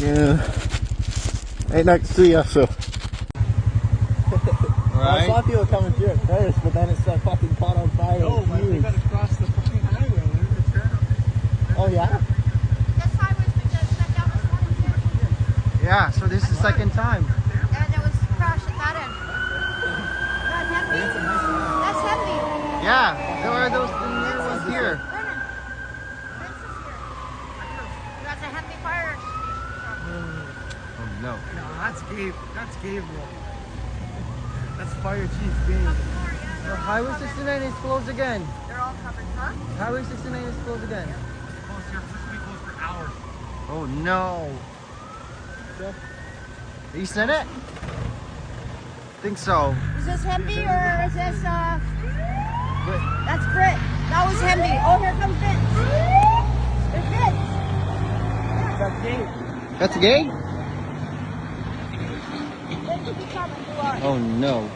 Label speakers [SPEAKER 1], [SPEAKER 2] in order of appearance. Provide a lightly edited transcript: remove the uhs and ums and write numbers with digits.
[SPEAKER 1] Yeah. Right next to you, so.
[SPEAKER 2] Right.
[SPEAKER 1] I saw people coming through at first, but then it's fucking caught on fire.
[SPEAKER 3] No, but they gotta cross the fucking highway. There's a turn.
[SPEAKER 1] Oh, yeah?
[SPEAKER 4] This highway's been shut down this morning too.
[SPEAKER 2] Yeah, so this is the second time.
[SPEAKER 4] And there was a crash at that end. That Hemby? That's Hemby.
[SPEAKER 2] Yeah, there are those near ones here.
[SPEAKER 4] Brennan. Vince is here. That's a Hemby fire station.
[SPEAKER 2] Oh no.
[SPEAKER 3] No, that's Gabe. That's Gabriel. That's Fire Chief Gabe.
[SPEAKER 2] So Highway 69 is closed again.
[SPEAKER 4] They're all covered, huh?
[SPEAKER 2] Highway 69 is closed again.
[SPEAKER 3] Closed here. This will be closed for hours.
[SPEAKER 2] Oh no. You said it? Think so.
[SPEAKER 4] Is this Hemby or is this, That's Britt. That was Hemby. Oh, here comes Vince. There's Vince.
[SPEAKER 3] That's Gabe.
[SPEAKER 2] That's gay?
[SPEAKER 4] Vince will be coming. Who are you?
[SPEAKER 2] Oh no.